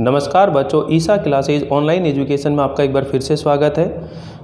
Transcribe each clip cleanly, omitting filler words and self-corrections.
नमस्कार बच्चों, ईसा classes online education में आपका एक बार फिर से स्वागत है।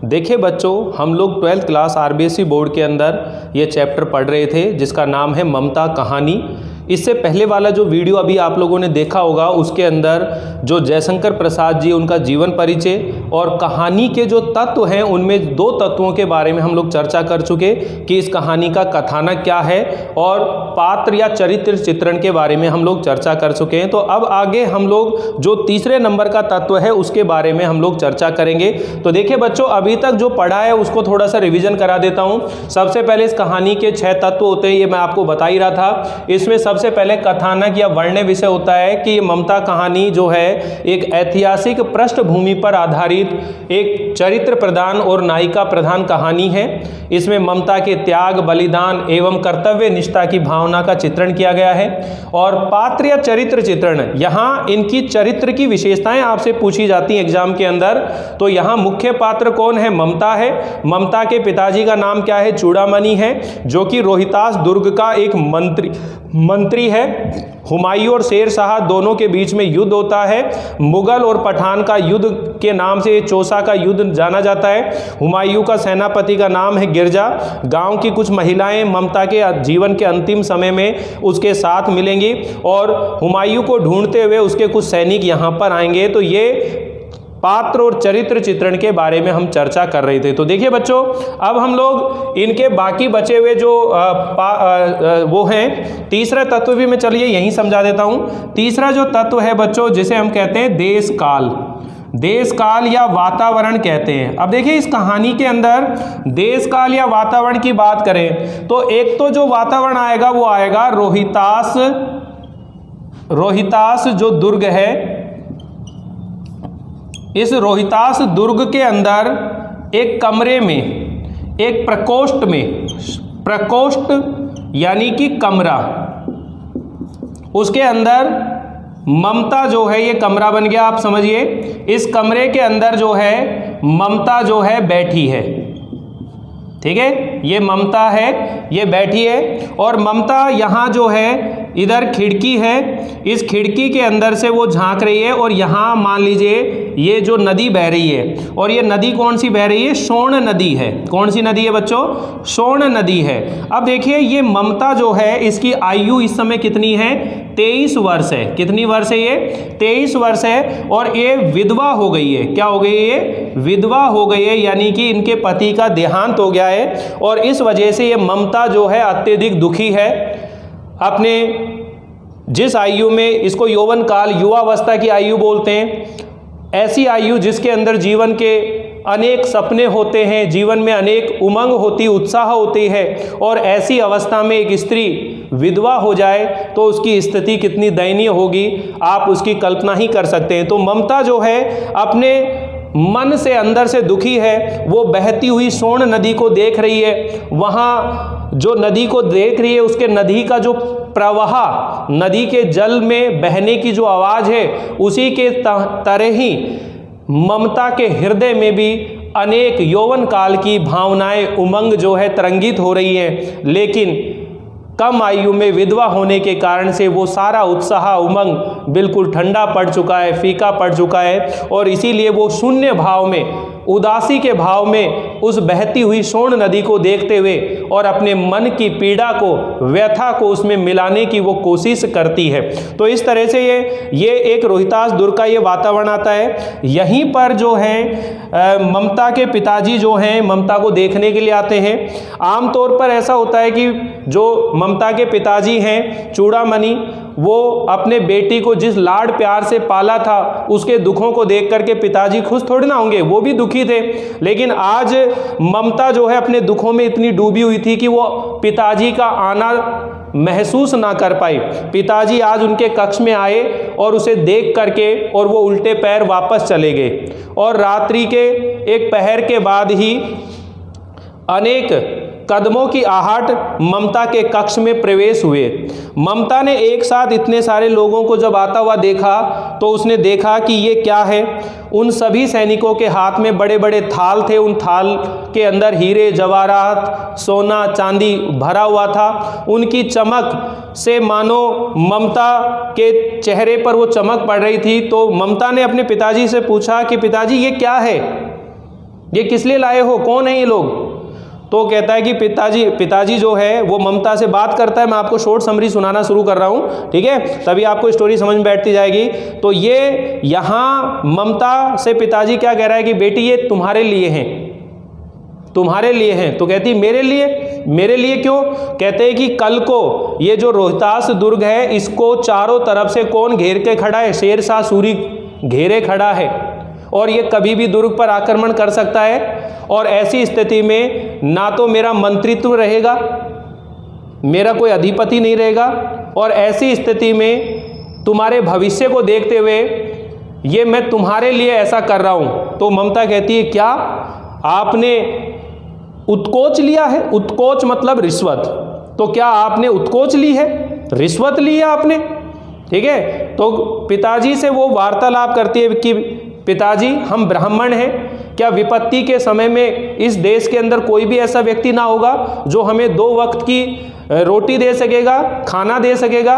देखिए बच्चों, हम लोग 12th क्लास आरबीएसई बोर्ड के अंदर ये चैप्टर पढ़ रहे थे जिसका नाम है ममता कहानी। इससे पहले वाला जो वीडियो अभी आप लोगों ने देखा होगा उसके अंदर जो जयशंकर प्रसाद जी उनका जीवन परिचय और कहानी के जो तत्व हैं उनमें दो तत्वों के बारे में हम लोग चर्चा कर चुके कि इस कहानी का कथानक क्या है और पात्र या चरित्र चित्रण के बारे में हम लोग चर्चा कर चुके हैं। तो अब आगे हम लोग जो तीसरे नंबर का तत्व है उसके बारे में हम लोग चर्चा करेंगे। तो देखिए बच्चों, अभी तक जो पढ़ा है उसको थोड़ा सा रिवीजन करा देता हूँ। सबसे पहले इस कहानी के 6 तत्व होते हैं, ये मैं आपको बता ही रहा था। इसमें सबसे पहले कथानक या वर्ण्य विषय होता है कि ममता कहानी जो है एक ऐतिहासिक पृष्ठभूमि पर आधारित एक चरित्र प्रधान और नायिका प्रधान कहानी है। इसमें ममता के त्याग, बलिदान एवं कर्तव्य निष्ठा की भावना का चित्रण किया गया है। और पात्र या चरित्र चित्रण, यहाँ इनकी चरित्र की विशेषताएं आपसे पूछी जाती हैं एग्जाम के अंदर। तो यहाँ मुख्य पात्र कौन है? ममता है। ममता के पिताजी का नाम क्या है? चूड़ामणि है, जो कि रोहितास दुर्ग का एक मंत्री है। हुमायूं और शेर शाह दोनों के बीच में युद्ध होता है। मुगल और पठान का युद्ध के नाम से चौसा का युद्ध जाना जाता है। हुमायूं का सेनापति का नाम है गिरजा। गांव की कुछ महिलाएं ममता के जीवन के अंतिम समय में उसके साथ मिलेंगी और हुमायूं को ढूंढते हुए उसके कुछ सैनिक यहाँ पर आएंगे। तो ये पात्र और चरित्र चित्रण के बारे में हम चर्चा कर रहे थे। तो देखिए बच्चों, अब हम लोग इनके बाकी बचे हुए जो वो हैं, तीसरा तत्व भी मैं चलिए यहीं समझा देता हूँ। तीसरा जो तत्व है बच्चों, जिसे हम कहते हैं देश काल या वातावरण कहते हैं। अब देखिए इस कहानी के अंदर देश काल या वातावरण की बात करें तो एक तो जो वातावरण आएगा वो आएगा रोहितास जो दुर्ग है। इस रोहितास दुर्ग के अंदर एक कमरे में, एक प्रकोष्ठ यानी कि कमरा, उसके अंदर ममता जो है ये कमरा बन गया। आप समझिए, इस कमरे के अंदर जो है ममता जो है बैठी है। ठीक है, ये ममता है, ये बैठी है। और ममता यहाँ जो है इधर खिड़की है, इस खिड़की के अंदर से वो झांक रही है। और यहाँ मान लीजिए ये जो नदी बह रही है, और ये नदी कौन सी बह रही है? सोन नदी है। कौन सी नदी है बच्चों? सोन नदी है। अब देखिए ये ममता जो है इसकी आयु इस समय कितनी है? 23 वर्ष है। कितनी वर्ष है ये? 23 वर्ष है। और ये विधवा हो गई है। क्या हो गई है? ये विधवा हो गई है, यानी कि इनके पति का देहांत हो गया है। और इस वजह से ये ममता जो है अत्यधिक दुखी है। अपने जिस आयु में, इसको यौवन काल, युवावस्था की आयु बोलते हैं, ऐसी आयु जिसके अंदर जीवन के अनेक सपने होते हैं, जीवन में अनेक उमंग होती, उत्साह होती है। और ऐसी अवस्था में एक स्त्री विधवा हो जाए तो उसकी स्थिति कितनी दयनीय होगी, आप उसकी कल्पना ही कर सकते हैं। तो ममता जो है अपने मन से अंदर से दुखी है। वो बहती हुई सोन नदी को देख रही है। वहाँ जो नदी को देख रही है उसके नदी का जो प्रवाह, नदी के जल में बहने की जो आवाज़ है, उसी के तरह ही ममता के हृदय में भी अनेक यौवन काल की भावनाएं, उमंग जो है तरंगित हो रही हैं। लेकिन कम आयु में विधवा होने के कारण से वो सारा उत्साह, उमंग बिल्कुल ठंडा पड़ चुका है, फीका पड़ चुका है। और इसीलिए वो शून्य भाव में, उदासी के भाव में उस बहती हुई सोन नदी को देखते हुए और अपने मन की पीड़ा को, व्यथा को उसमें मिलाने की वो कोशिश करती है। तो इस तरह से ये एक रोहितास दुर्ग का ये वातावरण आता है। यहीं पर जो है ममता के पिताजी जो हैं ममता को देखने के लिए आते हैं। आमतौर पर ऐसा होता है कि जो ममता के पिताजी हैं चूड़ामणि, वो अपने बेटी को जिस लाड प्यार से पाला था उसके दुखों को देख करके पिताजी खुश थोड़ी ना होंगे, वो भी दुखी थे। लेकिन आज ममता जो है अपने दुखों में इतनी डूबी हुई थी कि वो पिताजी का आना महसूस ना कर पाई। पिताजी आज उनके कक्ष में आए और उसे देख करके और वो उल्टे पैर वापस चले गए। और रात्रि के एक पहर के बाद ही अनेक कदमों की आहट ममता के कक्ष में प्रवेश हुए। ममता ने एक साथ इतने सारे लोगों को जब आता हुआ देखा तो उसने देखा कि ये क्या है। उन सभी सैनिकों के हाथ में बड़े बड़े थाल थे, उन थाल के अंदर हीरे जवाहरात सोना चांदी भरा हुआ था। उनकी चमक से मानो ममता के चेहरे पर वो चमक पड़ रही थी। तो ममता ने अपने पिताजी से पूछा कि पिताजी ये क्या है, ये किस लिए लाए हो, कौन है ये लोग। तो कहता है कि पिताजी जो है वो ममता से बात करता है। मैं आपको शॉर्ट समरी सुनाना शुरू कर रहा हूँ, ठीक है, तभी आपको स्टोरी समझ में बैठती जाएगी। तो ये यहाँ ममता से पिताजी क्या कह रहा है कि बेटी ये तुम्हारे लिए हैं, तुम्हारे लिए हैं। तो कहती मेरे लिए, मेरे लिए क्यों। कहते हैं कि कल को ये जो रोहतास दुर्ग है इसको चारों तरफ से कौन घेर के खड़ा है, शेरशाह सूरी घेरे खड़ा है और ये कभी भी दुर्ग पर आक्रमण कर सकता है। और ऐसी स्थिति में ना तो मेरा मंत्रित्व रहेगा, मेरा कोई अधिपति नहीं रहेगा, और ऐसी स्थिति में तुम्हारे भविष्य को देखते हुए ये मैं तुम्हारे लिए ऐसा कर रहा हूँ। तो ममता कहती है क्या आपने उत्कोच लिया है। उत्कोच मतलब रिश्वत। तो क्या आपने उत्कोच ली है, रिश्वत ली है आपने, ठीक है। तो पिताजी से वो वार्तालाप करती है कि पिताजी हम ब्राह्मण हैं, क्या विपत्ति के समय में इस देश के अंदर कोई भी ऐसा व्यक्ति ना होगा जो हमें 2 वक्त की रोटी दे सकेगा, खाना दे सकेगा।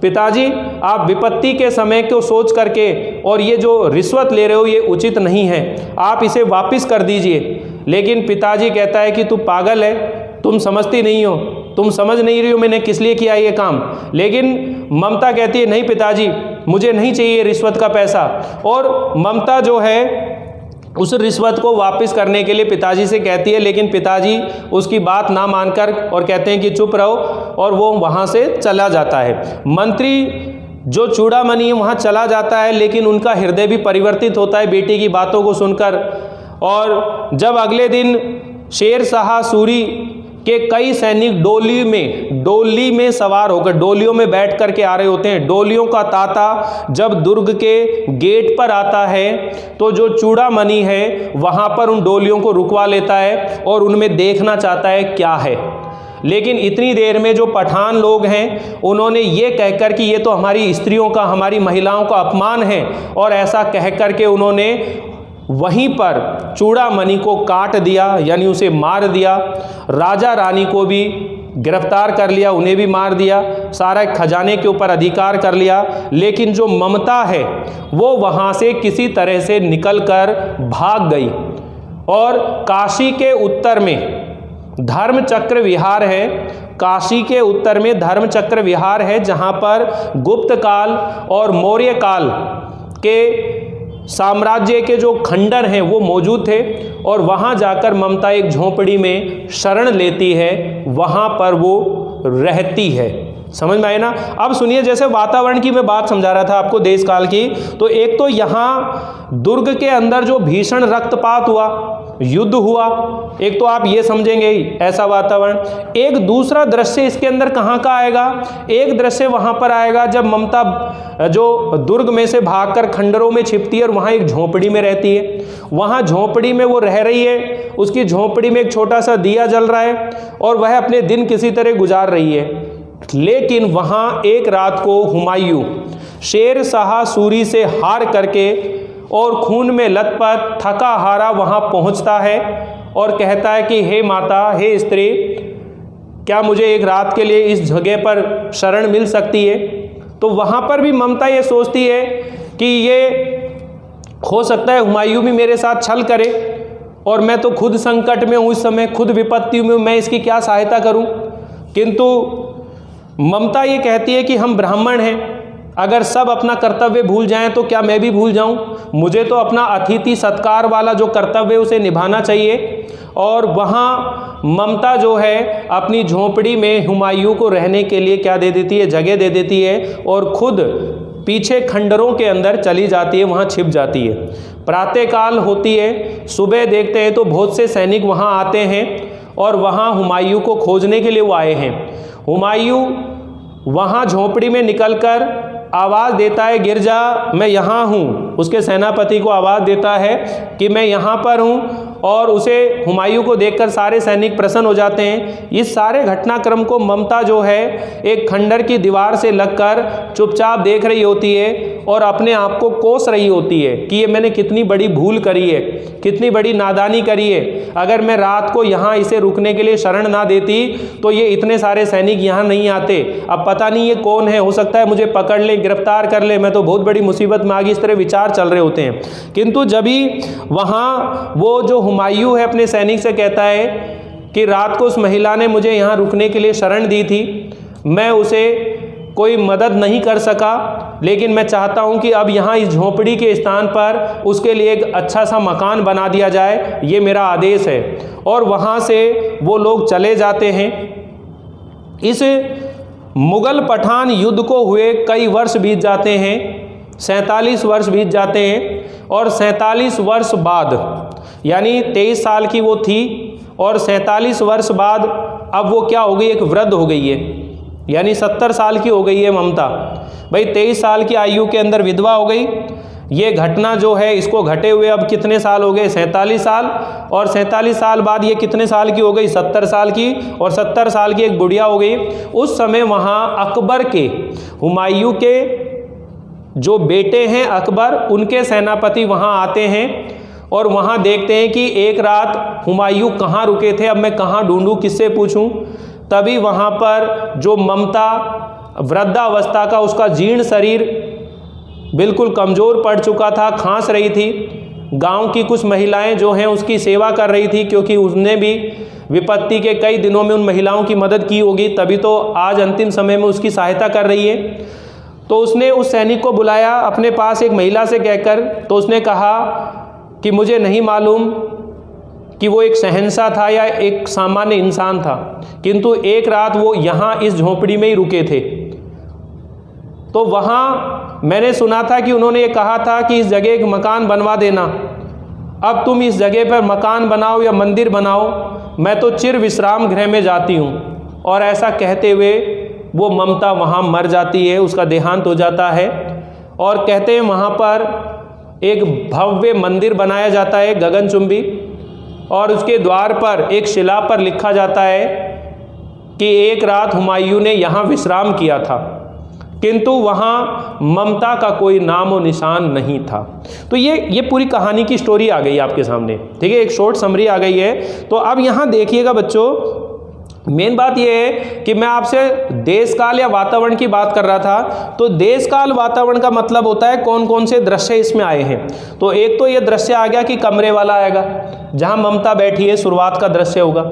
पिताजी आप विपत्ति के समय को सोच करके और ये जो रिश्वत ले रहे हो ये उचित नहीं है, आप इसे वापस कर दीजिए। लेकिन पिताजी कहता है कि तू पागल है, तुम समझती नहीं हो, तुम समझ नहीं रही हो मैंने किस लिए किया ये काम। लेकिन ममता कहती है नहीं पिताजी मुझे नहीं चाहिए रिश्वत का पैसा। और ममता जो है उस रिश्वत को वापस करने के लिए पिताजी से कहती है, लेकिन पिताजी उसकी बात ना मानकर और कहते हैं कि चुप रहो, और वो वहाँ से चला जाता है। मंत्री जो चूड़ामणि है वहाँ चला जाता है, लेकिन उनका हृदय भी परिवर्तित होता है बेटी की बातों को सुनकर। और जब अगले दिन शेरशाह सूरी के कई सैनिक डोली में सवार होकर डोलियों में बैठ कर के आ रहे होते हैं। डोलियों का तांता जब दुर्ग के गेट पर आता है तो जो चूड़ामणि है वहाँ पर उन डोलियों को रुकवा लेता है और उनमें देखना चाहता है क्या है। लेकिन इतनी देर में जो पठान लोग हैं उन्होंने ये कहकर कि ये तो हमारी स्त्रियों का, हमारी महिलाओं का अपमान है, और ऐसा कहकर के उन्होंने वहीं पर चूड़ामणि को काट दिया, यानी उसे मार दिया। राजा रानी को भी गिरफ्तार कर लिया, उन्हें भी मार दिया, सारा खजाने के ऊपर अधिकार कर लिया। लेकिन जो ममता है वो वहाँ से किसी तरह से निकलकर भाग गई और काशी के उत्तर में धर्मचक्र विहार है। काशी के उत्तर में धर्मचक्र विहार है जहाँ पर गुप्त काल और मौर्य काल के साम्राज्य के जो खंडर हैं वो मौजूद थे। और वहाँ जाकर ममता एक झोंपड़ी में शरण लेती है, वहाँ पर वो रहती है। समझ में आए ना। अब सुनिए, जैसे वातावरण की मैं बात समझा रहा था आपको देश काल की, तो एक तो यहाँ दुर्ग के अंदर जो भीषण रक्तपात हुआ, युद्ध हुआ, एक तो आप ये समझेंगे ही ऐसा वातावरण। एक दूसरा दृश्य इसके अंदर कहाँ का आएगा, एक दृश्य वहाँ पर आएगा जब ममता जो दुर्ग में से भागकर खंडरों में छिपती है और वहाँ एक झोंपड़ी में रहती है। वहाँ झोंपड़ी में वो रह रही है, उसकी झोंपड़ी में एक छोटा सा दिया जल रहा है और वह अपने दिन किसी तरह गुजार रही है। लेकिन वहाँ एक रात को हुमायूं शेरशाह सूरी से हार करके और खून में लथपथ थका हारा वहाँ पहुँचता है और कहता है कि हे माता, हे स्त्री, क्या मुझे एक रात के लिए इस जगह पर शरण मिल सकती है। तो वहाँ पर भी ममता ये सोचती है कि ये हो सकता है हुमायूं भी मेरे साथ छल करे और मैं तो खुद संकट में हूँ इस समय, खुद विपत्ति में, मैं इसकी क्या सहायता करूँ। किंतु ममता ये कहती है कि हम ब्राह्मण हैं, अगर सब अपना कर्तव्य भूल जाएं तो क्या मैं भी भूल जाऊं। मुझे तो अपना अतिथि सत्कार वाला जो कर्तव्य उसे निभाना चाहिए। और वहाँ ममता जो है अपनी झोंपड़ी में हुमायूं को रहने के लिए क्या दे देती है, जगह दे देती है और खुद पीछे खंडरों के अंदर चली जाती है, वहाँ छिप जाती है। प्रातःकाल होती है, सुबह देखते हैं तो बहुत से सैनिक वहाँ आते हैं और वहाँ हुमायूं को खोजने के लिए वो आए हैं। हुमायूं वहाँ झोंपड़ी में निकलकर आवाज़ देता है, गिरजा मैं यहाँ हूँ। उसके सेनापति को आवाज़ देता है कि मैं यहाँ पर हूँ और उसे हुमायूं को देखकर सारे सैनिक प्रसन्न हो जाते हैं। इस सारे घटनाक्रम को ममता जो है एक खंडर की दीवार से लगकर चुपचाप देख रही होती है और अपने आप को कोस रही होती है कि ये मैंने कितनी बड़ी भूल करी है, कितनी बड़ी नादानी करी है। अगर मैं रात को यहाँ इसे रुकने के लिए शरण ना देती तो ये इतने सारे सैनिक यहाँ नहीं आते। अब पता नहीं ये कौन है, हो सकता है मुझे पकड़ ले, गिरफ्तार कर ले, मैं तो बहुत बड़ी मुसीबत में आ गई। इस तरह विचार चल रहे होते हैं। किंतु जब ही वहाँ वो जो हुमायूं है अपने सैनिक से कहता है कि रात को उस महिला ने मुझे यहाँ रुकने के लिए शरण दी थी, मैं उसे कोई मदद नहीं कर सका, लेकिन मैं चाहता हूँ कि अब यहाँ इस झोपड़ी के स्थान पर उसके लिए एक अच्छा सा मकान बना दिया जाए, ये मेरा आदेश है। और वहाँ से वो लोग चले जाते हैं। इस मुगल पठान युद्ध को हुए कई वर्ष बीत जाते हैं, 47 वर्ष बीत जाते हैं। और 47 वर्ष बाद, यानी 23 साल की वो थी और 47 वर्ष बाद अब वो क्या हो गई, एक वृद्ध हो गई है, यानी 70 साल की हो गई है ममता। भाई 23 साल की आयु के अंदर विधवा हो गई। ये घटना जो है इसको घटे हुए अब कितने साल हो गए, 47 साल। और 47 साल बाद ये कितने साल की हो गई, 70 साल की। और 70 साल की एक बुढ़िया हो गई। उस समय वहाँ अकबर के, हुमायूं के जो बेटे हैं अकबर, उनके सेनापति वहाँ आते हैं और वहाँ देखते हैं कि एक रात हुमायूं कहाँ रुके थे, अब मैं कहाँ ढूंढूं, किससे पूछूं। तभी वहाँ पर जो ममता वृद्धावस्था का, उसका जीर्ण शरीर बिल्कुल कमज़ोर पड़ चुका था, खांस रही थी। गांव की कुछ महिलाएं जो हैं उसकी सेवा कर रही थी, क्योंकि उसने भी विपत्ति के कई दिनों में उन महिलाओं की मदद की होगी, तभी तो आज अंतिम समय में उसकी सहायता कर रही है। तो उसने उस सैनिक को बुलाया अपने पास एक महिला से कहकर। तो उसने कहा कि मुझे नहीं मालूम कि वो एक शहंशाह था या एक सामान्य इंसान था, किंतु एक रात वो यहाँ इस झोपड़ी में ही रुके थे। तो वहाँ मैंने सुना था कि उन्होंने ये कहा था कि इस जगह एक मकान बनवा देना, अब तुम इस जगह पर मकान बनाओ या मंदिर बनाओ, मैं तो चिर विश्राम गृह में जाती हूँ। और ऐसा कहते हुए वो ममता वहाँ मर जाती है, उसका देहांत हो जाता है। और कहते हैं वहाँ पर एक भव्य मंदिर बनाया जाता है गगनचुंबी, और उसके द्वार पर एक शिला पर लिखा जाता है कि एक रात हुमायूं ने यहाँ विश्राम किया था, किंतु वहाँ ममता का कोई नाम और निशान नहीं था। तो ये पूरी कहानी की स्टोरी आ गई आपके सामने, ठीक है, एक शॉर्ट समरी आ गई है। तो अब यहाँ देखिएगा बच्चों, मेन बात यह है कि मैं आपसे देश काल या वातावरण की बात कर रहा था। तो देश काल वातावरण का मतलब होता है कौन कौन से दृश्य इसमें आए हैं। तो एक तो ये दृश्य आ गया कि कमरे वाला आएगा जहां ममता बैठी है, शुरुआत का दृश्य होगा।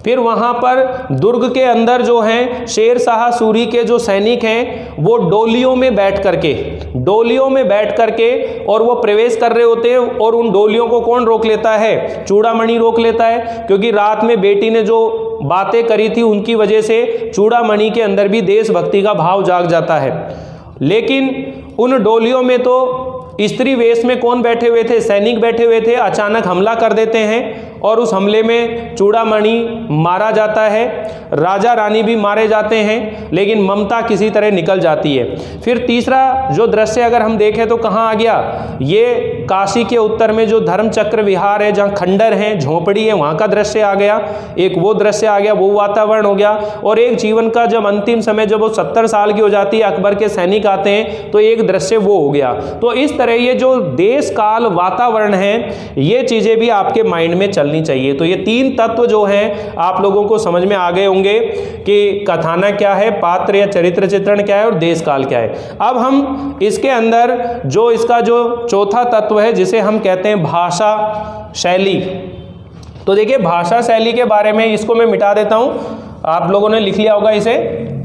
फिर वहां पर दुर्ग के अंदर जो हैं शेर शाह सूरी के जो सैनिक हैं वो डोलियों में बैठ करके और वो प्रवेश कर रहे होते हैं। और उन डोलियों को कौन रोक लेता है, चूड़ामणि रोक लेता है, क्योंकि रात में बेटी ने जो बातें करी थी उनकी वजह से चूड़ामणि के अंदर भी देशभक्ति का भाव जाग जाता है। लेकिन उन डोलियों में तो स्त्री वेश में कौन बैठे हुए थे, सैनिक बैठे हुए थे। अचानक हमला कर देते हैं और उस हमले में चूड़ामणि मारा जाता है, राजा रानी भी मारे जाते हैं, लेकिन ममता किसी तरह निकल जाती है। फिर तीसरा जो दृश्य अगर हम देखें तो कहाँ आ गया, ये काशी के उत्तर में जो धर्म चक्र विहार है, जहाँ खंडर हैं, झोपड़ी है, वहाँ का दृश्य आ गया। एक वो दृश्य आ गया, वो वातावरण हो गया। और एक जीवन का जब अंतिम समय, जब वो 70 साल की हो जाती है, अकबर के सैनिक आते हैं, तो एक दृश्य वो हो गया। तो इस तरह ये जो देश काल वातावरण है, ये चीजें भी आपके माइंड में चलनी चाहिए। तो ये तीन तत्व जो हैं आप लोगों को समझ में आ गए होंगे कि कथानक क्या है, पात्र या चरित्र चित्रण क्या है और देश काल क्या है। अब हम इसके अंदर जो इसका जो चौथा तत्व है जिसे हम कहते हैं भाषा शैली। तो देखिए भाषा शैली के बारे में, इसको मैं मिटा देता हूं, आप लोगों ने लिख लिया होगा इसे।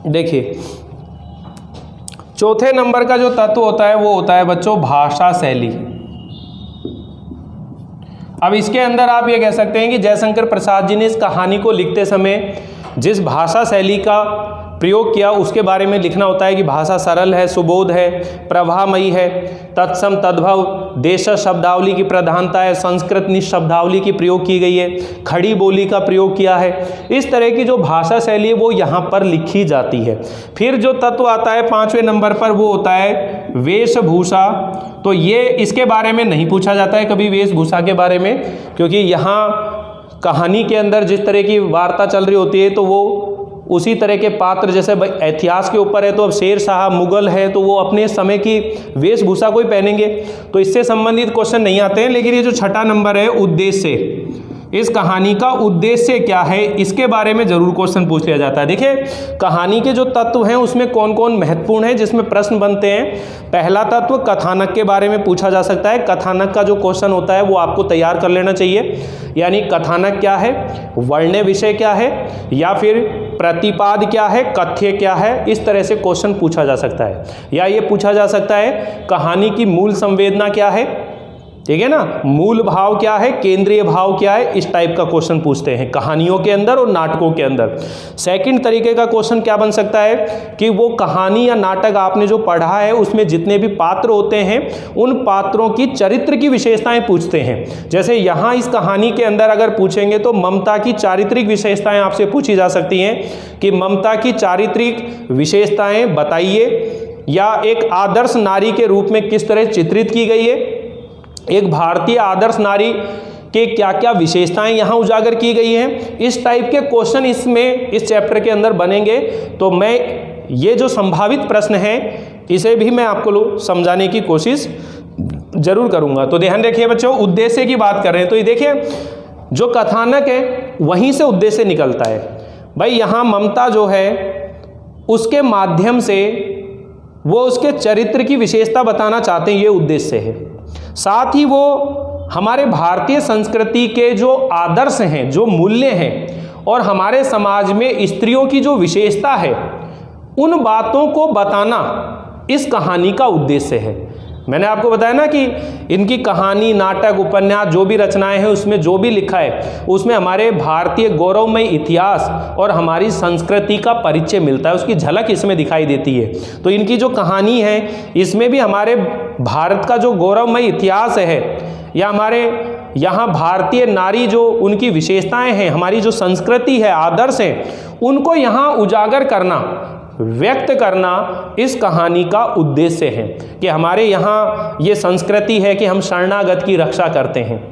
देखिए चौथे नंबर का जो तत्व होता है वो होता है बच्चों भाषा शैली। अब इसके अंदर आप ये कह सकते हैं कि जयशंकर प्रसाद जी ने इस कहानी को लिखते समय जिस भाषा शैली का प्रयोग किया उसके बारे में लिखना होता है कि भाषा सरल है, सुबोध है, प्रभामयी है, तत्सम तद्भव, देश शब्दावली की प्रधानता है, संस्कृत निशब्दावली की प्रयोग की गई है, खड़ी बोली का प्रयोग किया है। इस तरह की जो भाषा शैली है वो यहाँ पर लिखी जाती है। फिर जो तत्व आता है 5वें नंबर पर वो होता है वेशभूषा। तो ये इसके बारे में नहीं पूछा जाता है कभी वेशभूषा के बारे में, क्योंकि यहाँ कहानी के अंदर जिस तरह की वार्ता चल रही होती है तो वो उसी तरह के पात्र, जैसे इतिहास के ऊपर है तो अब शेर शाह मुगल है तो वो अपने समय की वेशभूषा को ही पहनेंगे, तो इससे संबंधित क्वेश्चन नहीं आते हैं। लेकिन ये जो छठा नंबर है उद्देश्य, इस कहानी का उद्देश्य क्या है इसके बारे में जरूर क्वेश्चन पूछ लिया जाता है। देखिए कहानी के जो तत्व हैं उसमें कौन कौन महत्वपूर्ण है जिसमें प्रश्न बनते हैं। पहला तत्व कथानक के बारे में पूछा जा सकता है। कथानक का जो क्वेश्चन होता है वो आपको तैयार कर लेना चाहिए, यानी कथानक क्या है, वर्ण्य विषय क्या है, या फिर प्रतिपाद क्या है, कथ्य क्या है, इस तरह से क्वेश्चन पूछा जा सकता है। या ये पूछा जा सकता है कहानी की मूल संवेदना क्या है, ठीक है ना, मूल भाव क्या है, केंद्रीय भाव क्या है, इस टाइप का क्वेश्चन पूछते हैं कहानियों के अंदर और नाटकों के अंदर। सेकंड तरीके का क्वेश्चन क्या बन सकता है कि वो कहानी या नाटक आपने जो पढ़ा है उसमें जितने भी पात्र होते हैं उन पात्रों की चरित्र की विशेषताएं पूछते हैं। जैसे यहाँ इस कहानी के अंदर अगर पूछेंगे तो ममता की चारित्रिक विशेषताएं आपसे पूछी जा सकती हैं कि ममता की चारित्रिक विशेषताएं बताइए, या एक आदर्श नारी के रूप में किस तरह चित्रित की गई है, एक भारतीय आदर्श नारी के क्या क्या विशेषताएं यहाँ उजागर की गई हैं। इस टाइप के क्वेश्चन इसमें इस चैप्टर के अंदर बनेंगे। तो मैं ये जो संभावित प्रश्न हैं इसे भी मैं आपको समझाने की कोशिश जरूर करूँगा। तो ध्यान रखिए बच्चों, उद्देश्य की बात कर रहे हैं तो ये देखिए जो कथानक है वहीं से उद्देश्य निकलता है। भाई यहाँ ममता जो है उसके माध्यम से वो उसके चरित्र की विशेषता बताना चाहते हैं, ये उद्देश्य है। साथ ही वो हमारे भारतीय संस्कृति के जो आदर्श हैं, जो मूल्य हैं और हमारे समाज में स्त्रियों की जो विशेषता है उन बातों को बताना इस कहानी का उद्देश्य है। मैंने आपको बताया ना कि इनकी कहानी, नाटक, उपन्यास जो भी रचनाएं हैं उसमें जो भी लिखा है उसमें हमारे भारतीय गौरवमय इतिहास और हमारी संस्कृति का परिचय मिलता है, उसकी झलक इसमें दिखाई देती है। तो इनकी जो कहानी है इसमें भी हमारे भारत का जो गौरवमय इतिहास है या हमारे यहाँ भारतीय नारी जो उनकी विशेषताएं हैं, हमारी जो संस्कृति है, आदर्श हैं, उनको यहाँ उजागर करना, व्यक्त करना इस कहानी का उद्देश्य है। कि हमारे यहाँ ये संस्कृति है कि हम शरणागत की रक्षा करते हैं।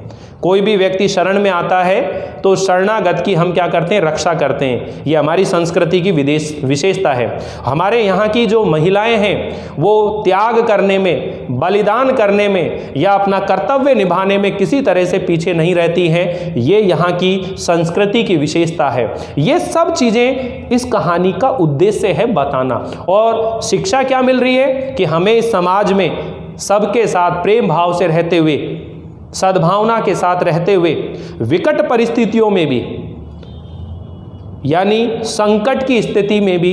कोई भी व्यक्ति शरण में आता है तो शरणागत की हम क्या करते हैं, रक्षा करते हैं। ये हमारी संस्कृति की विशेषता है। हमारे यहाँ की जो महिलाएं हैं वो त्याग करने में, बलिदान करने में या अपना कर्तव्य निभाने में किसी तरह से पीछे नहीं रहती हैं। ये यहाँ की संस्कृति की विशेषता है। ये सब चीज़ें इस कहानी का उद्देश्य है बताना। और शिक्षा क्या मिल रही है कि हमें इस समाज में सबके साथ प्रेम भाव से रहते हुए, सद्भावना के साथ रहते हुए, विकट परिस्थितियों में भी यानी संकट की स्थिति में भी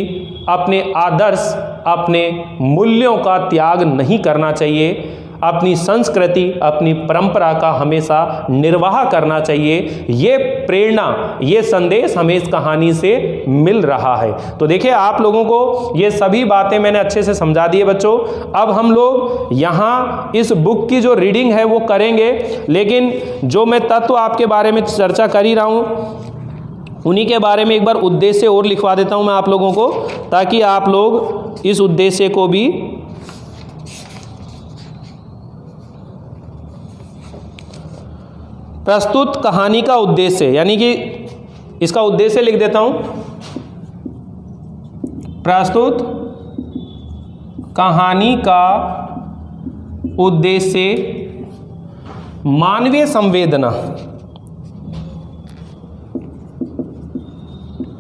अपने आदर्श, अपने मूल्यों का त्याग नहीं करना चाहिए। अपनी संस्कृति, अपनी परंपरा का हमेशा निर्वाह करना चाहिए। ये प्रेरणा, ये संदेश हमें इस कहानी से मिल रहा है। तो देखिए आप लोगों को ये सभी बातें मैंने अच्छे से समझा दी है बच्चों। अब हम लोग यहाँ इस बुक की जो रीडिंग है वो करेंगे, लेकिन जो मैं तत्व आपके बारे में चर्चा कर ही रहा हूँ उन्हीं के बारे में एक बार उद्देश्य और लिखवा देता हूँ मैं आप लोगों को, ताकि आप लोग इस उद्देश्य को भी प्रस्तुत कहानी का उद्देश्य, यानी कि इसका उद्देश्य लिख देता हूं, प्रस्तुत कहानी का उद्देश्य मानवीय संवेदना,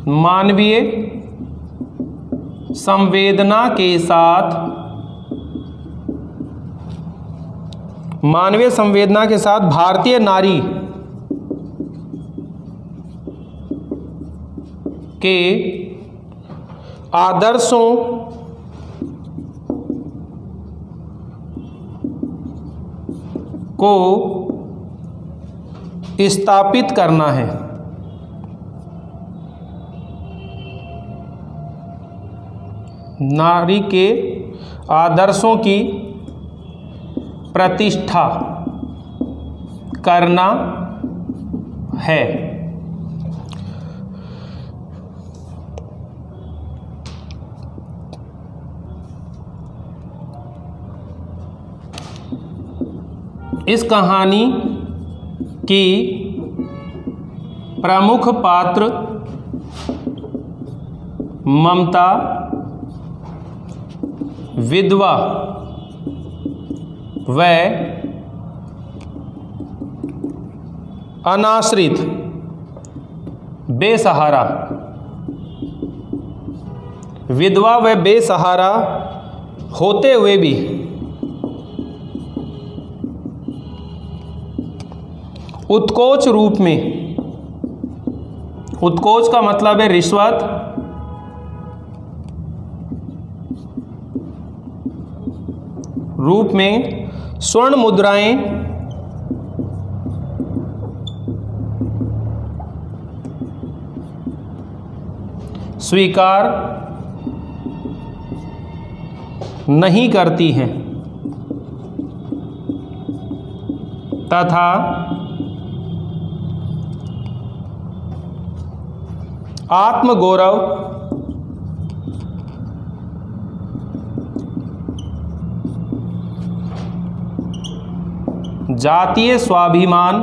मानवीय संवेदना के साथ, मानवीय संवेदना के साथ भारतीय नारी के आदर्शों को स्थापित करना है। नारी के आदर्शों की प्रतिष्ठा करना है। इस कहानी की प्रमुख पात्र ममता विधवा व अनाश्रित बेसहारा, विधवा व बेसहारा होते हुए भी उत्कोच रूप में, उत्कोच का मतलब है रिश्वत, रूप में स्वर्ण मुद्राएं स्वीकार नहीं करती हैं तथा आत्मगौरव जातीय स्वाभिमान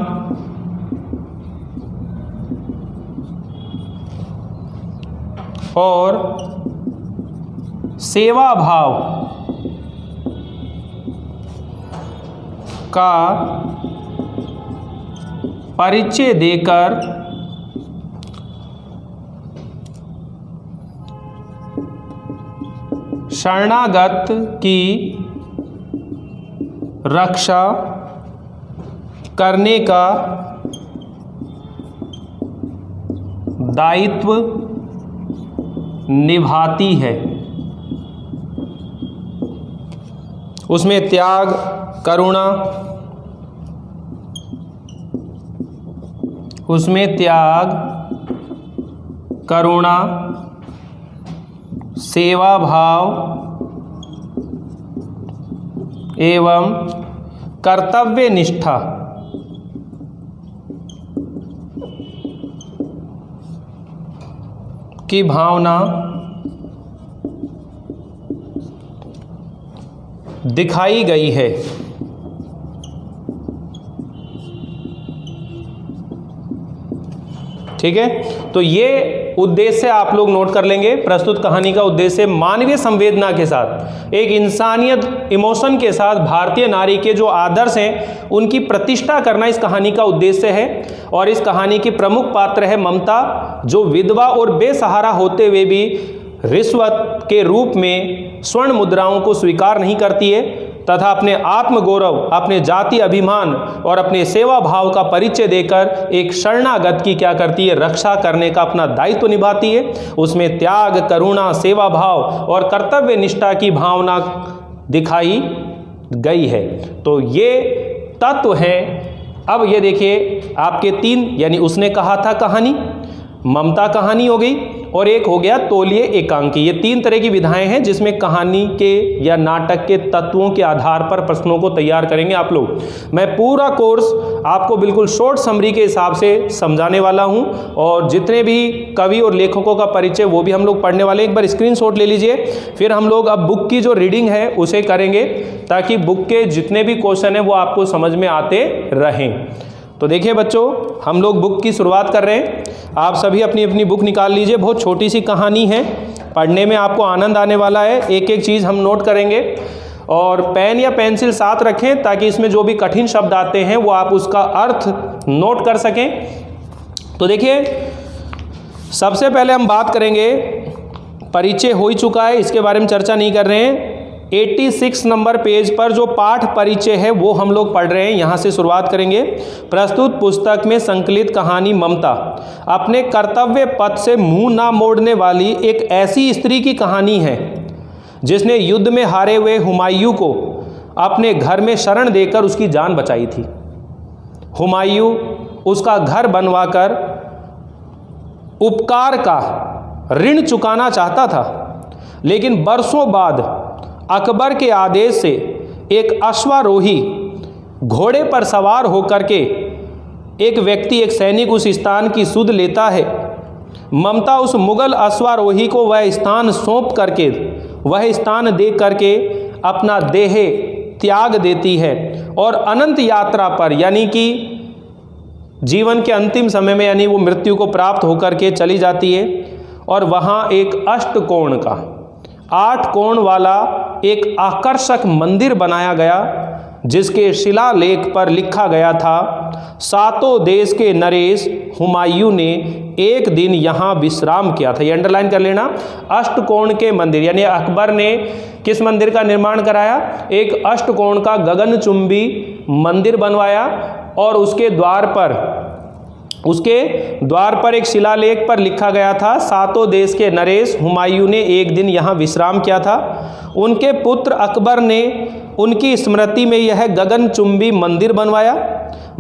और सेवा भाव का परिचय देकर शरणागत की रक्षा करने का दायित्व निभाती है। उसमें त्याग, करुणा, उसमें त्याग, करुणा, सेवा भाव एवं कर्तव्य निष्ठा की भावना दिखाई गई है। ठीक है, तो ये उद्देश्य आप लोग नोट कर लेंगे। प्रस्तुत कहानी का उद्देश्य मानवीय संवेदना के साथ, एक इंसानियत इमोशन के साथ भारतीय नारी के जो आदर्श हैं उनकी प्रतिष्ठा करना इस कहानी का उद्देश्य है। और इस कहानी की प्रमुख पात्र है ममता, जो विधवा और बेसहारा होते हुए भी रिश्वत के रूप में स्वर्ण मुद्राओं को स्वीकार नहीं करती है तथा अपने आत्मगौरव, अपने जाति अभिमान और अपने सेवा भाव का परिचय देकर एक शरणागत की क्या करती है, रक्षा करने का अपना दायित्व निभाती है। उसमें त्याग, करुणा, सेवा भाव और कर्तव्य निष्ठा की भावना दिखाई गई है। तो ये तत्व है। अब ये देखिए आपके तीन, यानी उसने कहा था कहानी, ममता कहानी हो गई और एक हो गया तौलिए एकांकी। ये तीन तरह की विधाएं हैं जिसमें कहानी के या नाटक के तत्वों के आधार पर प्रश्नों को तैयार करेंगे आप लोग। मैं पूरा कोर्स आपको बिल्कुल शॉर्ट समरी के हिसाब से समझाने वाला हूं और जितने भी कवि और लेखकों का परिचय वो भी हम लोग पढ़ने वाले। एक बार स्क्रीनशॉट ले लीजिए, फिर हम लोग अब बुक की जो रीडिंग है उसे करेंगे ताकि बुक के जितने भी क्वेश्चन हैं वो आपको समझ में आते रहें। तो देखिए बच्चों, हम लोग बुक की शुरुआत कर रहे हैं। आप सभी अपनी अपनी बुक निकाल लीजिए। बहुत छोटी सी कहानी है, पढ़ने में आपको आनंद आने वाला है। एक एक चीज़ हम नोट करेंगे और पेन या पेंसिल साथ रखें ताकि इसमें जो भी कठिन शब्द आते हैं वो आप उसका अर्थ नोट कर सकें। तो देखिए, सबसे पहले हम बात करेंगे, परिचय हो ही चुका है, इसके बारे में चर्चा नहीं कर रहे हैं। 86 नंबर पेज पर जो पाठ परिचय है वो हम लोग पढ़ रहे हैं। यहाँ से शुरुआत करेंगे। प्रस्तुत पुस्तक में संकलित कहानी ममता अपने कर्तव्य पथ से मुंह ना मोड़ने वाली एक ऐसी स्त्री की कहानी है जिसने युद्ध में हारे हुए हुमायूं को अपने घर में शरण देकर उसकी जान बचाई थी। हुमायूं उसका घर बनवाकर उपकार का ऋण चुकाना चाहता था, लेकिन बरसों बाद अकबर के आदेश से एक अश्वारोही घोड़े पर सवार होकर के एक व्यक्ति, एक सैनिक उस स्थान की सुध लेता है। ममता उस मुगल अश्वारोही को वह स्थान सौंप करके, वह स्थान दे करके अपना देह त्याग देती है और अनंत यात्रा पर, यानी कि जीवन के अंतिम समय में, यानी वो मृत्यु को प्राप्त होकर के चली जाती है। और वहाँ एक अष्टकोण का 8 कोण वाला एक आकर्षक मंदिर बनाया गया, जिसके शिलालेख पर लिखा गया था, सातों देश के नरेश हुमायूं ने एक दिन यहाँ विश्राम किया था। ये अंडरलाइन कर लेना। अष्टकोण के मंदिर, यानी अकबर ने किस मंदिर का निर्माण कराया? एक अष्टकोण का गगनचुंबी मंदिर बनवाया और उसके द्वार पर एक शिलालेख पर लिखा गया था, सातों देश के नरेश हुमायूं ने एक दिन यहाँ विश्राम किया था। उनके पुत्र अकबर ने उनकी स्मृति में यह गगनचुंबी मंदिर बनवाया,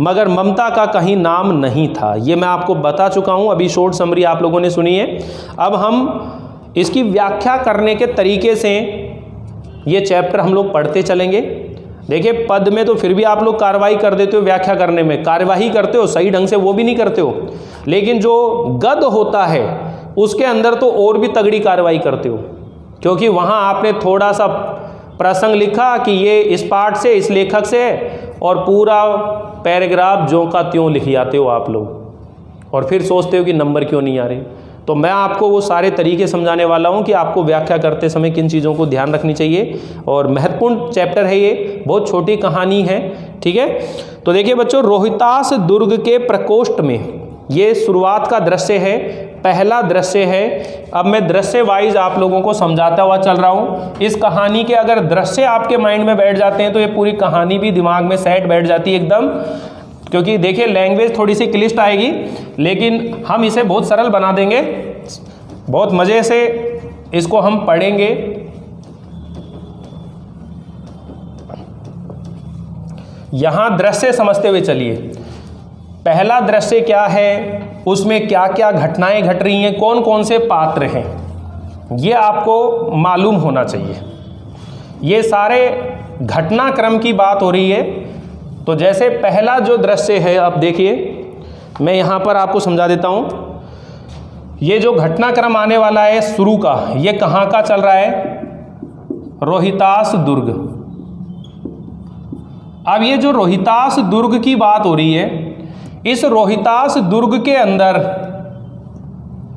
मगर ममता का कहीं नाम नहीं था। ये मैं आपको बता चुका हूँ, अभी शॉर्ट समरी आप लोगों ने सुनी है। अब हम इसकी व्याख्या करने के तरीके से ये चैप्टर हम लोग पढ़ते चलेंगे। देखिए, पद में तो फिर भी आप लोग कार्रवाई कर देते हो, व्याख्या करने में कार्यवाही करते हो, सही ढंग से वो भी नहीं करते हो, लेकिन जो गद होता है उसके अंदर तो और भी तगड़ी कार्रवाई करते हो, क्योंकि वहाँ आपने थोड़ा सा प्रसंग लिखा कि ये इस पाठ से, इस लेखक से, और पूरा पैराग्राफ ज्यों का त्यों लिख जाते हो आप लोग, और फिर सोचते हो कि नंबर क्यों नहीं आ रहे। तो मैं आपको वो सारे तरीके समझाने वाला हूँ कि आपको व्याख्या करते समय किन चीज़ों को ध्यान रखनी चाहिए। और महत्वपूर्ण चैप्टर है ये, बहुत छोटी कहानी है, ठीक है। तो देखिए बच्चों, रोहितास दुर्ग के प्रकोष्ठ में ये शुरुआत का दृश्य है, पहला दृश्य है। अब मैं दृश्य वाइज आप लोगों को समझाता हुआ चल रहा हूँ। इस कहानी के अगर दृश्य आपके माइंड में बैठ जाते हैं तो ये पूरी कहानी भी दिमाग में सेट बैठ जाती है एकदम, क्योंकि देखिए लैंग्वेज थोड़ी सी क्लिष्ट आएगी, लेकिन हम इसे बहुत सरल बना देंगे, बहुत मज़े से इसको हम पढ़ेंगे। यहाँ दृश्य समझते हुए चलिए। पहला दृश्य क्या है, उसमें क्या क्या घटनाएं घट रही हैं, कौन कौन से पात्र हैं, ये आपको मालूम होना चाहिए। ये सारे घटनाक्रम की बात हो रही है। तो जैसे पहला जो दृश्य है, आप देखिए, मैं यहाँ पर आपको समझा देता हूँ। ये जो घटनाक्रम आने वाला है शुरू का, ये कहाँ का चल रहा है? रोहितास दुर्ग। अब ये जो रोहितास दुर्ग की बात हो रही है, इस रोहितास दुर्ग के अंदर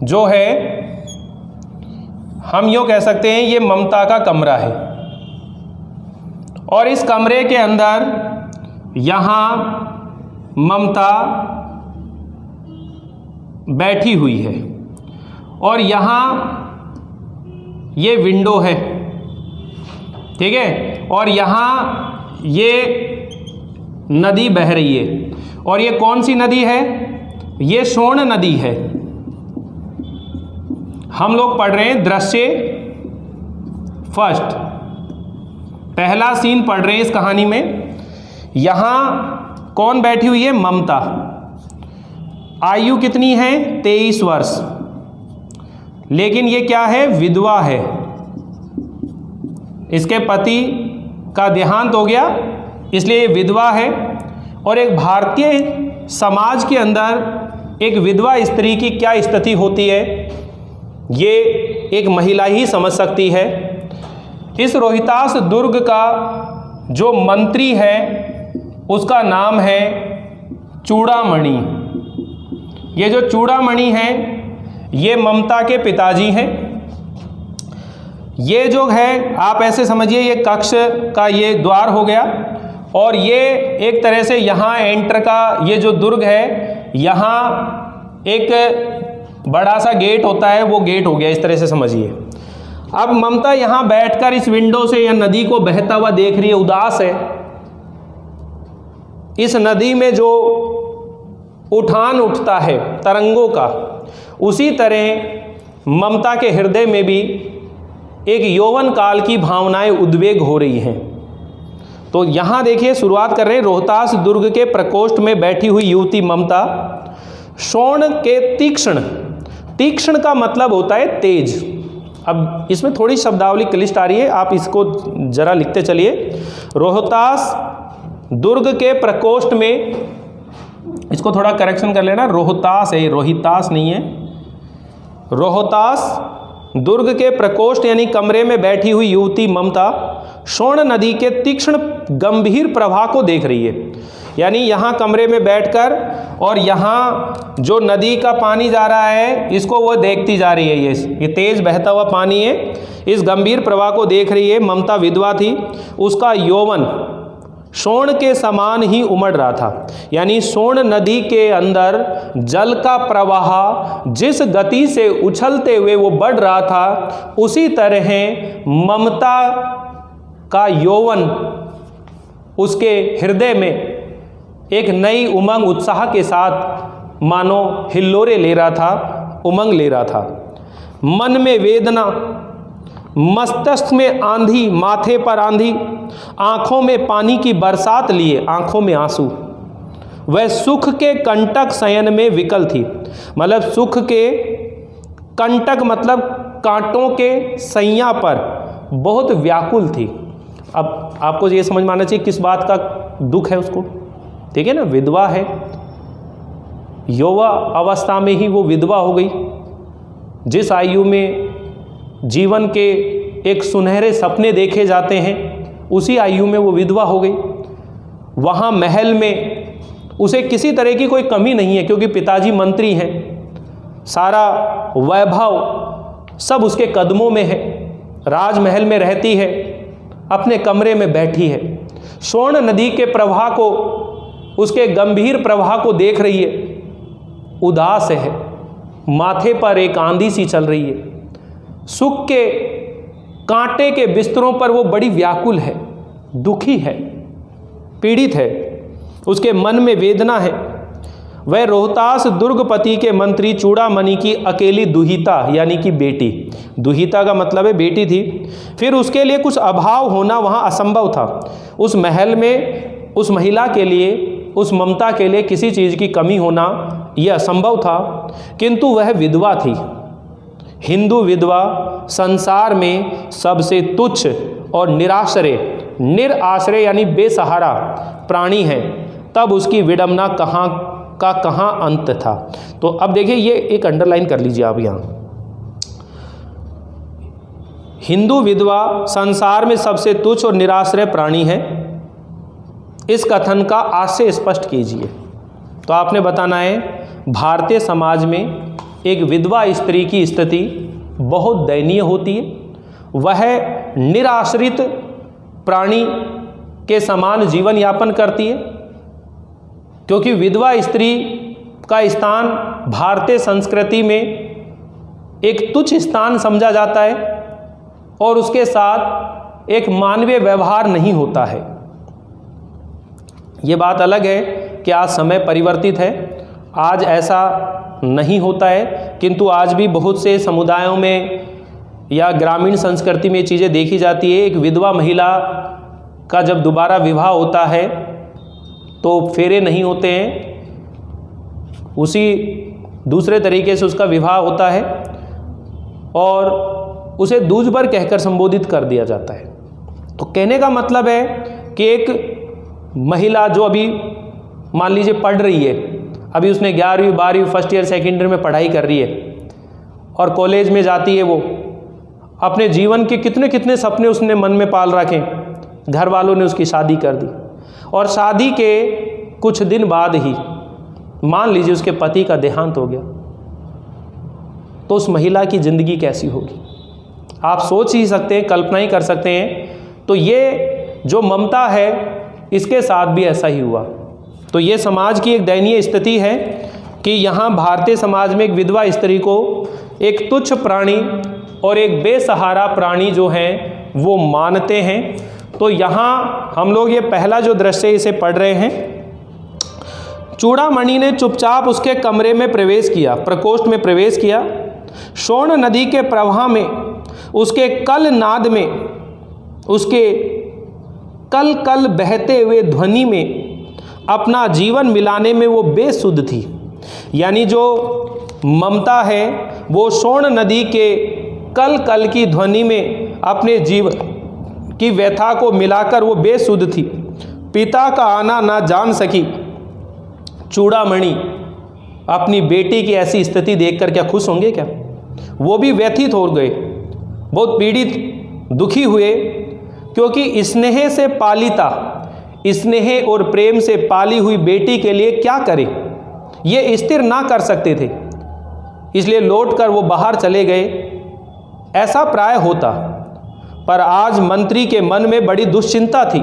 जो है, हम यूँ कह सकते हैं ये ममता का कमरा है, और इस कमरे के अंदर यहाँ ममता बैठी हुई है, और यहाँ ये विंडो है, ठीक है, और यहाँ ये नदी बह रही है। और ये कौन सी नदी है? ये स्वर्ण नदी है। हम लोग पढ़ रहे हैं दृश्य फर्स्ट, पहला सीन पढ़ रहे हैं इस कहानी में। यहाँ कौन बैठी हुई है? ममता। आयु कितनी है? 23 वर्ष। लेकिन ये क्या है? विधवा है। इसके पति का देहांत हो गया, इसलिए ये विधवा है। और एक भारतीय समाज के अंदर एक विधवा स्त्री की क्या स्थिति होती है, ये एक महिला ही समझ सकती है। इस रोहितास दुर्ग का जो मंत्री है उसका नाम है चूड़ामणि। ये जो चूड़ामणि है ये ममता के पिताजी हैं। ये जो है आप ऐसे समझिए, ये कक्ष का ये द्वार हो गया, और ये एक तरह से यहाँ एंटर का ये जो दुर्ग है, यहाँ एक बड़ा सा गेट होता है, वो गेट हो गया, इस तरह से समझिए। अब ममता यहाँ बैठकर इस विंडो से या नदी को बहता हुआ देख रही है, उदास है। इस नदी में जो उठान उठता है तरंगों का, उसी तरह ममता के हृदय में भी एक यौवन काल की भावनाएं उद्वेग हो रही हैं। तो यहाँ देखिए शुरुआत कर रहे हैं, रोहतास दुर्ग के प्रकोष्ठ में बैठी हुई युवती ममता शोण के तीक्ष्ण, तीक्ष्ण का मतलब होता है तेज। अब इसमें थोड़ी शब्दावली क्लिष्ट आ रही है, आप इसको जरा लिखते चलिए। रोहतास दुर्ग के प्रकोष्ठ में, इसको थोड़ा करेक्शन कर लेना, रोहतास है, रोहितास नहीं है। रोहतास दुर्ग के प्रकोष्ठ यानी कमरे में बैठी हुई युवती ममता शोण नदी के तीक्ष्ण गंभीर प्रवाह को देख रही है। यानी यहाँ कमरे में बैठकर और यहाँ जो नदी का पानी जा रहा है इसको वो देखती जा रही है। ये तेज बहता हुआ पानी है, इस गंभीर प्रवाह को देख रही है। ममता विधवा थी, उसका यौवन सोन के समान ही उमड़ रहा था। यानी सोन नदी के अंदर जल का प्रवाह जिस गति से उछलते हुए वो बढ़ रहा था, उसी तरह ममता का यौवन उसके हृदय में एक नई उमंग उत्साह के साथ मानो हिल्लोरे ले रहा था, उमंग ले रहा था। मन में वेदना, मस्तिष्क में आंधी, माथे पर आंधी, आंखों में पानी की बरसात लिए आंखों में आंसू। वह सुख के कंटक शयन में विकल थी। मतलब सुख के कंटक मतलब कांटों के सैया पर बहुत व्याकुल थी। अब आपको ये समझ में आना चाहिए किस बात का दुख है उसको, ठीक है ना। विधवा है, युवा अवस्था में ही वो विधवा हो गई। जिस आयु में जीवन के एक सुनहरे सपने देखे जाते हैं, उसी आयु में वो विधवा हो गई। वहाँ महल में उसे किसी तरह की कोई कमी नहीं है, क्योंकि पिताजी मंत्री हैं, सारा वैभव सब उसके कदमों में है। राजमहल में रहती है, अपने कमरे में बैठी है, सोन नदी के प्रवाह को, उसके गंभीर प्रवाह को देख रही है, उदास है, माथे पर एक आंधी सी चल रही है। सुख के कांटे के बिस्तरों पर वो बड़ी व्याकुल है, दुखी है, पीड़ित है, उसके मन में वेदना है। वह रोहतास दुर्गपति के मंत्री चूड़ामणि की अकेली दुहिता यानी कि बेटी, दुहिता का मतलब है बेटी थी। फिर उसके लिए कुछ अभाव होना वहाँ असंभव था। उस महल में उस महिला के लिए, उस ममता के लिए किसी चीज़ की कमी होना यह असंभव था, किंतु वह विधवा थी। हिंदू विधवा संसार में सबसे तुच्छ और निराश्रय, निराश्रय यानी बेसहारा प्राणी है। तब उसकी विडंबना कहाँ का कहाँ अंत था। तो अब देखिए, ये एक अंडरलाइन कर लीजिए आप यहाँ, हिंदू विधवा संसार में सबसे तुच्छ और निराश्रय प्राणी है। इस कथन का आज से स्पष्ट कीजिए। तो आपने बताना है भारतीय समाज में एक विधवा स्त्री की स्थिति बहुत दयनीय होती है। वह निराश्रित प्राणी के समान जीवन यापन करती है, क्योंकि विधवा स्त्री का स्थान भारतीय संस्कृति में एक तुच्छ स्थान समझा जाता है और उसके साथ एक मानवीय व्यवहार नहीं होता है। ये बात अलग है कि आज समय परिवर्तित है, आज ऐसा नहीं होता है, किंतु आज भी बहुत से समुदायों में या ग्रामीण संस्कृति में चीज़ें देखी जाती है। एक विधवा महिला का जब दोबारा विवाह होता है तो फेरे नहीं होते हैं, उसी दूसरे तरीके से उसका विवाह होता है और उसे दूजबर कहकर संबोधित कर दिया जाता है। तो कहने का मतलब है कि एक महिला जो अभी मान लीजिए पढ़ रही है, अभी उसने 11वीं 12वीं फर्स्ट ईयर सेकेंड ईयर में पढ़ाई कर रही है और कॉलेज में जाती है, वो अपने जीवन के कितने कितने सपने उसने मन में पाल रखे, घर वालों ने उसकी शादी कर दी और शादी के कुछ दिन बाद ही मान लीजिए उसके पति का देहांत हो गया, तो उस महिला की ज़िंदगी कैसी होगी आप सोच ही सकते हैं, कल्पना ही कर सकते हैं। तो ये जो ममता है इसके साथ भी ऐसा ही हुआ। तो ये समाज की एक दयनीय स्थिति है कि यहाँ भारतीय समाज में एक विधवा स्त्री को एक तुच्छ प्राणी और एक बेसहारा प्राणी जो है वो मानते हैं। तो यहाँ हम लोग ये पहला जो दृश्य इसे पढ़ रहे हैं। चूड़ामणि ने चुपचाप उसके कमरे में प्रवेश किया, प्रकोष्ठ में प्रवेश किया। शोण नदी के प्रवाह में, उसके कल नाद में, उसके कल कल बहते हुए ध्वनि में अपना जीवन मिलाने में वो बेसुध थी। यानी जो ममता है वो शोण नदी के कल कल की ध्वनि में अपने जीवन की व्यथा को मिलाकर वो बेसुध थी। पिता का आना ना जान सकी। चूड़ामणि अपनी बेटी की ऐसी स्थिति देखकर क्या खुश होंगे क्या? वो भी व्यथित हो गए, बहुत पीड़ित, दुखी हुए, क्योंकि स्नेह से पालिता, स्नेह और प्रेम से पाली हुई बेटी के लिए क्या करें, ये स्थिर ना कर सकते थे। इसलिए लौटकर वो बाहर चले गए। ऐसा प्राय होता, पर आज मंत्री के मन में बड़ी दुश्चिंता थी,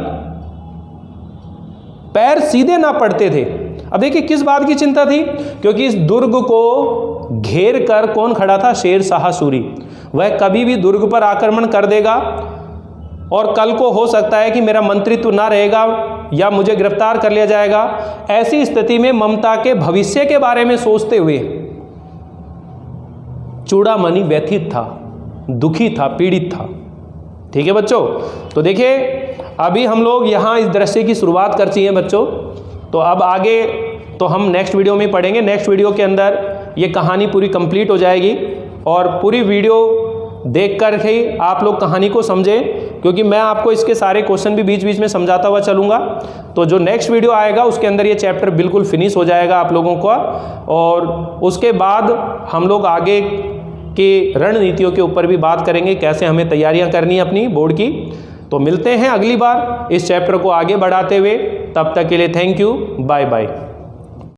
पैर सीधे ना पड़ते थे। अब देखिए किस बात की चिंता थी, क्योंकि इस दुर्ग को घेर कर कौन खड़ा था? शेर शाह सूरी। वह कभी भी दुर्ग पर आक्रमण कर देगा और कल को हो सकता है कि मेरा मंत्रित्व ना रहेगा या मुझे गिरफ्तार कर लिया जाएगा। ऐसी स्थिति में ममता के भविष्य के बारे में सोचते हुए चूड़ामणि व्यथित था, दुखी था, पीड़ित था। ठीक है बच्चों, तो देखिए अभी हम लोग यहाँ इस दृश्य की शुरुआत कर चुके हैं बच्चों। तो अब आगे तो हम नेक्स्ट वीडियो में पढ़ेंगे। नेक्स्ट वीडियो के अंदर ये कहानी पूरी कंप्लीट हो जाएगी और पूरी वीडियो देख कर ही आप लोग कहानी को समझें, क्योंकि मैं आपको इसके सारे क्वेश्चन भी बीच बीच में समझाता हुआ चलूँगा। तो जो नेक्स्ट वीडियो आएगा उसके अंदर ये चैप्टर बिल्कुल फिनिश हो जाएगा आप लोगों का, और उसके बाद हम लोग आगे की रणनीतियों के ऊपर भी बात करेंगे, कैसे हमें तैयारियां करनी है अपनी बोर्ड की। तो मिलते हैं अगली बार इस चैप्टर को आगे बढ़ाते हुए। तब तक के लिए थैंक यू, बाय बाय।